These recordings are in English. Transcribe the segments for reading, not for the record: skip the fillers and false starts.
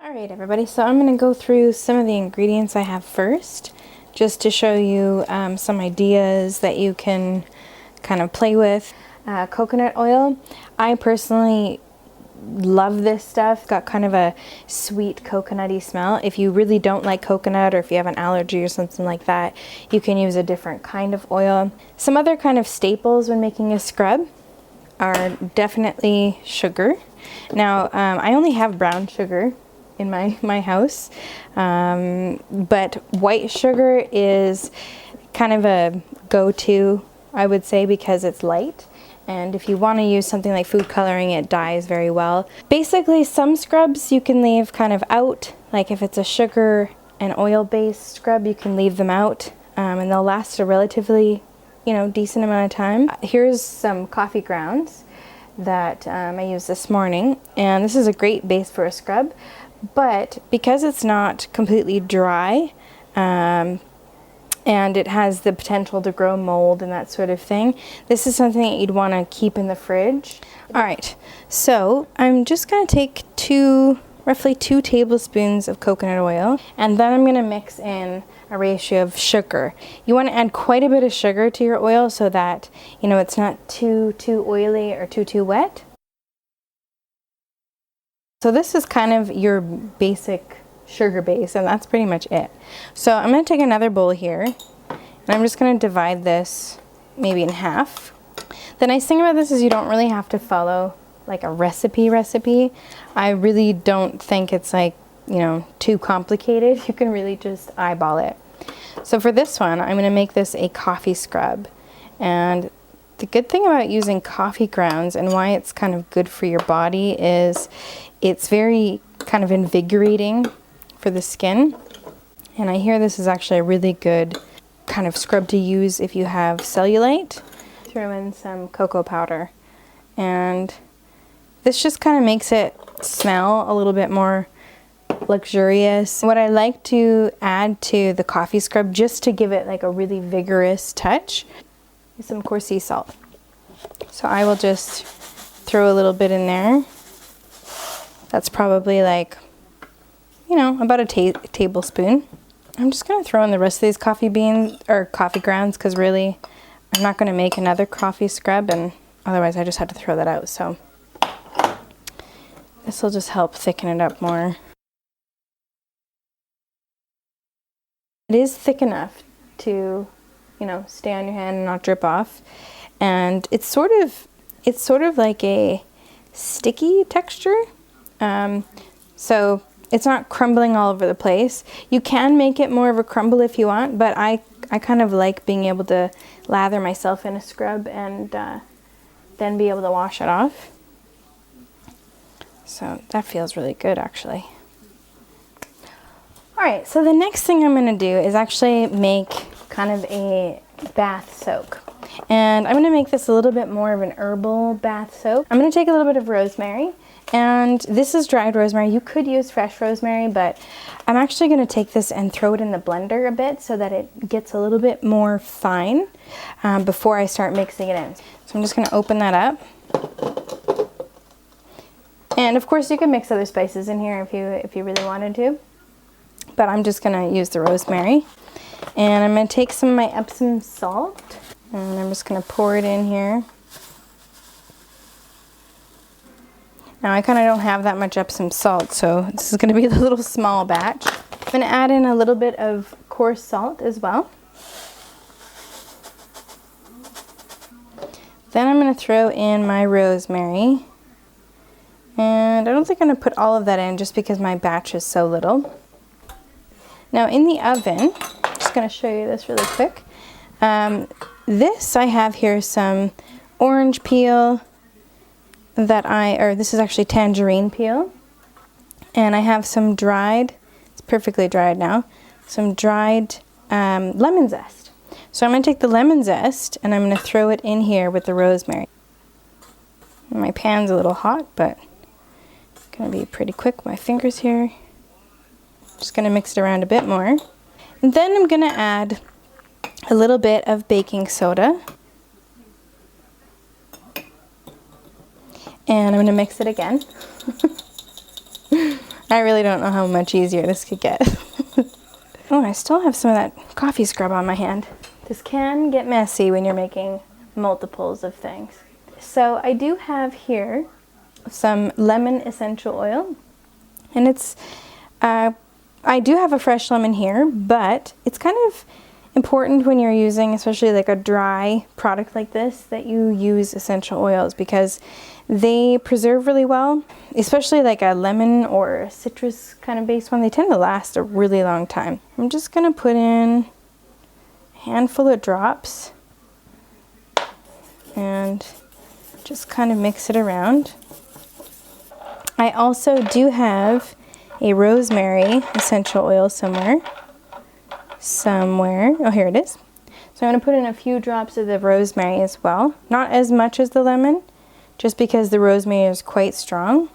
Alright everybody, so I'm going to go through some of the ingredients I have first, just to show you some ideas that you can kind of play with. Coconut oil. I personally love this stuff. It's got kind of a sweet coconutty smell. If you really don't like coconut, or if you have an allergy or something like that, you can use a different kind of oil. Some other kind of staples when making a scrub are definitely sugar. Now, I only have brown sugar in my house, but white sugar is kind of a go-to, I would say, because it's light, and if you want to use something like food coloring, it dyes very well. Basically, some scrubs you can leave kind of out, like if it's a sugar and oil based scrub, you can leave them out, and they'll last a relatively decent amount of time. Here's some coffee grounds that I used this morning, and this is a great base for a scrub. But because it's not completely dry, and it has the potential to grow mold and that sort of thing, this is something that you'd want to keep in the fridge. Alright, so I'm just going to take roughly 2 tablespoons of coconut oil, and then I'm going to mix in a ratio of sugar. You want to add quite a bit of sugar to your oil so that it's not too oily or too wet. So this is kind of your basic sugar base, and that's pretty much it. So I'm going to take another bowl here, and I'm just going to divide this maybe in half. The nice thing about this is you don't really have to follow like a recipe. I really don't think it's like, too complicated. You can really just eyeball it. So for this one, I'm going to make this a coffee scrub. And the good thing about using coffee grounds and why it's kind of good for your body is it's very kind of invigorating for the skin. And I hear this is actually a really good kind of scrub to use if you have cellulite. Throw in some cocoa powder, and this just kind of makes it smell a little bit more luxurious. What I like to add to the coffee scrub, just to give it like a really vigorous touch, is some coarse sea salt. So I will just throw a little bit in there. That's probably like, about a tablespoon. I'm just going to throw in the rest of these coffee beans or coffee grounds, because really I'm not going to make another coffee scrub, and otherwise I just had to throw that out. So this will just help thicken it up more. It is thick enough to stay on your hand and not drip off, and it's sort of like a sticky texture, so it's not crumbling all over the place. You can make it more of a crumble if you want, but I kind of like being able to lather myself in a scrub and then be able to wash it off. So that feels really good, actually. Alright, so the next thing I'm going to do is actually make kind of a bath soak. And I'm going to make this a little bit more of an herbal bath soak. I'm going to take a little bit of rosemary, and this is dried rosemary. You could use fresh rosemary, but I'm actually going to take this and throw it in the blender a bit so that it gets a little bit more fine before I start mixing it in. So I'm just going to open that up. And of course you can mix other spices in here if you really wanted to, but I'm just going to use the rosemary. And I'm going to take some of my Epsom salt, and I'm just going to pour it in here. Now I kind of don't have that much Epsom salt, so this is going to be the little small batch. I'm going to add in a little bit of coarse salt as well. Then I'm going to throw in my rosemary. And I don't think I'm going to put all of that in just because my batch is so little. Now in the oven, I'm just going to show you this really quick. This I have here some orange peel this is actually tangerine peel. And I have some dried, it's perfectly dried now, some dried lemon zest. So I'm going to take the lemon zest and I'm going to throw it in here with the rosemary. My pan's a little hot, but it's going to be pretty quick with my fingers here. Just going to mix it around a bit more. And then I'm going to add a little bit of baking soda. And I'm going to mix it again. I really don't know how much easier this could get. Oh, I still have some of that coffee scrub on my hand. This can get messy when you're making multiples of things. So I do have here some lemon essential oil, and it's, I do have a fresh lemon here, but it's kind of important when you're using, especially like a dry product like this, that you use essential oils because they preserve really well, especially like a lemon or a citrus kind of based one. They tend to last a really long time. I'm just gonna put in a handful of drops and just kind of mix it around. I also do have a rosemary essential oil somewhere. Oh, here it is. So I'm going to put in a few drops of the rosemary as well. Not as much as the lemon, just because the rosemary is quite strong.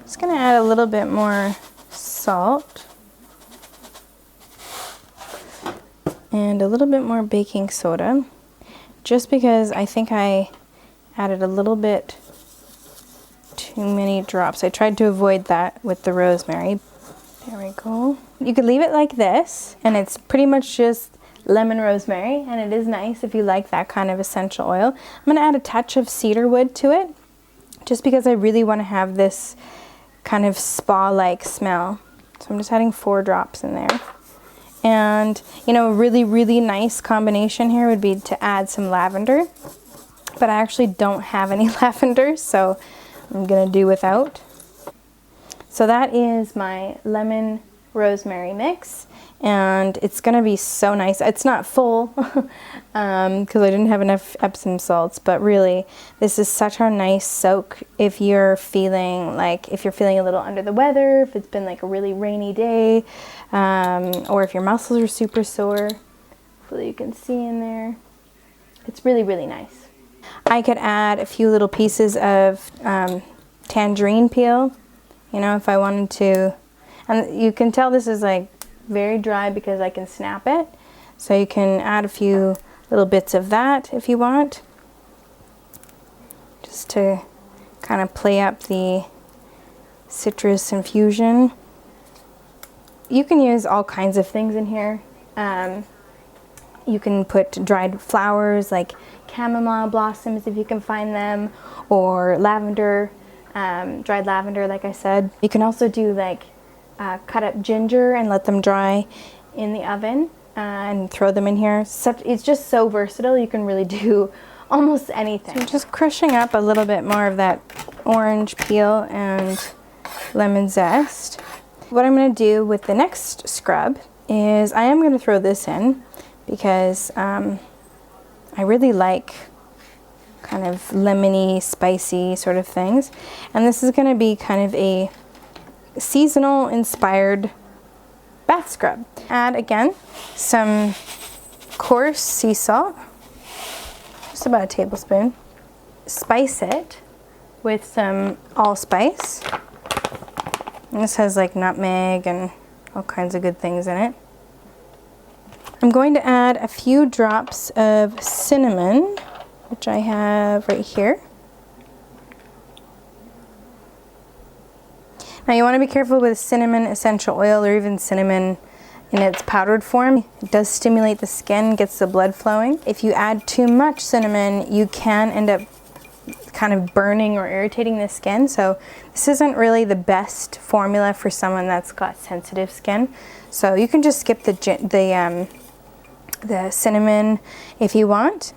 Just going to add a little bit more salt and a little bit more baking soda, just because I think I added a little bit too many drops. I tried to avoid that with the rosemary. There we go. You could leave it like this, and it's pretty much just lemon rosemary, and it is nice if you like that kind of essential oil. I'm going to add a touch of cedar wood to it, just because I really want to have this kind of spa-like smell. So I'm just adding 4 drops in there. And, you know, a really, really nice combination here would be to add some lavender, but I actually don't have any lavender, so I'm going to do without. So that is my lemon rosemary mix, and it's going to be so nice. It's not full because I didn't have enough Epsom salts, but really this is such a nice soak if you're feeling a little under the weather, if it's been like a really rainy day, or if your muscles are super sore. Hopefully you can see in there. It's really, really nice. I could add a few little pieces of tangerine peel, you know, if I wanted to. And you can tell this is like very dry because I can snap it. So you can add a few little bits of that if you want, just to kind of play up the citrus infusion. You can use all kinds of things in here. You can put dried flowers like chamomile blossoms if you can find them, or lavender, dried lavender like I said. You can also do like cut up ginger and let them dry in the oven and throw them in here. It's just so versatile. You can really do almost anything. So just crushing up a little bit more of that orange peel and lemon zest. What I'm going to do with the next scrub is I am going to throw this in because I really like kind of lemony, spicy sort of things. And this is going to be kind of a seasonal inspired bath scrub. Add again some coarse sea salt, just about a tablespoon. Spice it with some allspice. And this has like nutmeg and all kinds of good things in it. I'm going to add a few drops of cinnamon, which I have right here. Now you want to be careful with cinnamon essential oil or even cinnamon in its powdered form. It does stimulate the skin, gets the blood flowing. If you add too much cinnamon, you can end up kind of burning or irritating the skin. So this isn't really the best formula for someone that's got sensitive skin. So you can just skip the cinnamon if you want.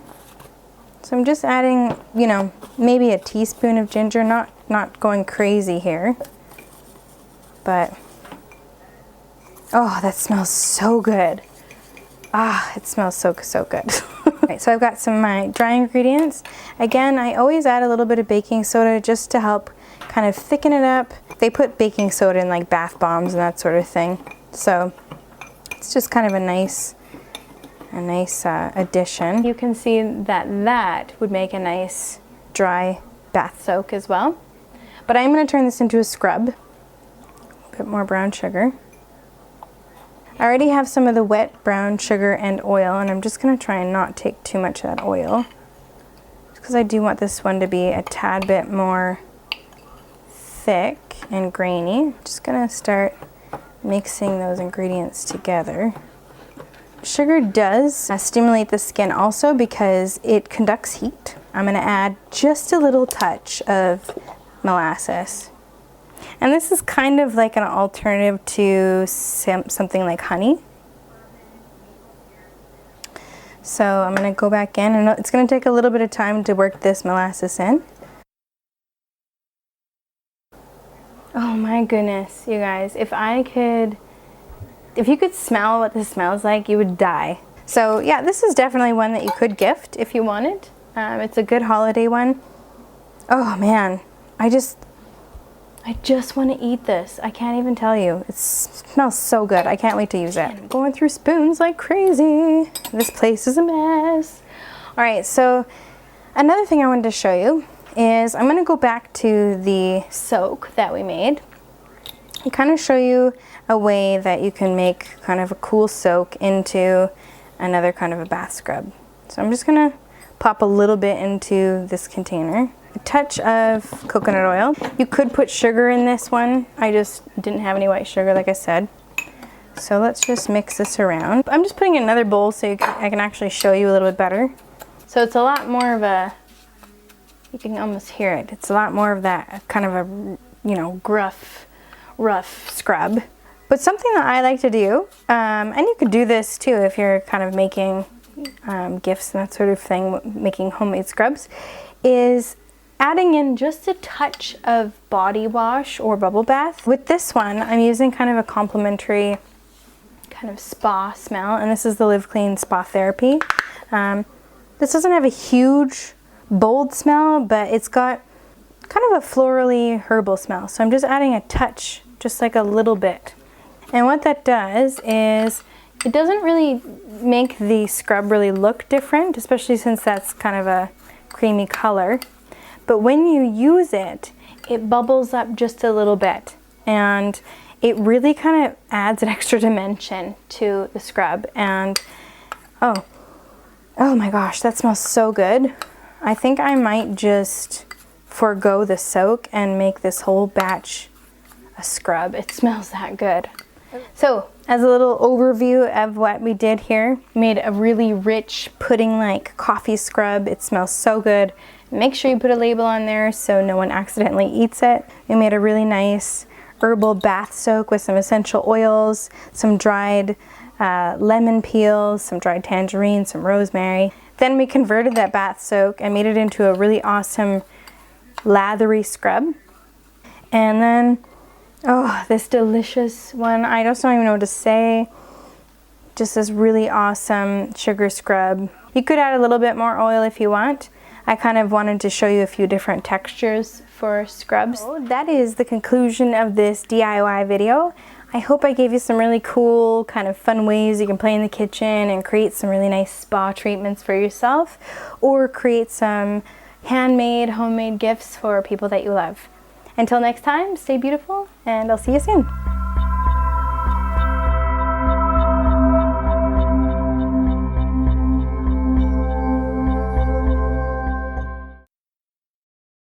So I'm just adding, you know, maybe a teaspoon of ginger, not going crazy here. But, oh, that smells so good. Ah, it smells so good. Right, so I've got some of my dry ingredients. Again, I always add a little bit of baking soda just to help kind of thicken it up. They put baking soda in like bath bombs and that sort of thing. So it's just kind of a nice addition. You can see that would make a nice dry bath soak as well. But I'm going to turn this into a scrub. A bit more brown sugar. I already have some of the wet brown sugar and oil, and I'm just going to try and not take too much of that oil, because I do want this one to be a tad bit more thick. and grainy. Just gonna start mixing those ingredients together. Sugar does stimulate the skin also because it conducts heat. I'm gonna add just a little touch of molasses. And this is kind of like an alternative to something like honey. So I'm gonna go back in, and it's gonna take a little bit of time to work this molasses in. Oh my goodness, you guys, if you could smell what this smells like, you would die. So yeah, this is definitely one that you could gift if you wanted. It's a good holiday one. Oh man, I just want to eat this. I can't even tell you. It smells so good. I can't wait to use it. I'm going through spoons like crazy. This place is a mess. All right, so another thing I wanted to show you is I'm gonna go back to the soak that we made and kind of show you a way that you can make kind of a cool soak into another kind of a bath scrub. So I'm just gonna pop a little bit into this container. A touch of coconut oil. You could put sugar in this one. I just didn't have any white sugar, like I said. So let's just mix this around. I'm just putting it in another bowl so I can actually show you a little bit better. So it's a lot more of a, you can almost hear it. It's a lot more of that kind of a, you know, rough scrub. But something that I like to do, and you could do this too if you're kind of making gifts and that sort of thing, making homemade scrubs, is adding in just a touch of body wash or bubble bath. With this one, I'm using kind of a complimentary kind of spa smell, and this is the Live Clean Spa Therapy. This doesn't have a huge, bold smell, but it's got kind of a florally herbal smell. So I'm just adding a touch, just like a little bit. And what that does is it doesn't really make the scrub really look different, especially since that's kind of a creamy color. But when you use it, it bubbles up just a little bit, and it really kind of adds an extra dimension to the scrub. And oh my gosh, that smells so good. I think I might just forego the soak and make this whole batch a scrub. It smells that good. So as a little overview of what we did here, we made a really rich pudding-like coffee scrub. It smells so good. Make sure you put a label on there so no one accidentally eats it. We made a really nice herbal bath soak with some essential oils, some dried lemon peels, some dried tangerine, some rosemary. Then we converted that bath soak and made it into a really awesome lathery scrub. And then, oh, this delicious one, I just don't even know what to say. Just this really awesome sugar scrub. You could add a little bit more oil if you want. I kind of wanted to show you a few different textures for scrubs. So that is the conclusion of this DIY video. I hope I gave you some really cool, kind of fun ways you can play in the kitchen and create some really nice spa treatments for yourself, or create some handmade, homemade gifts for people that you love. Until next time, stay beautiful, and I'll see you soon.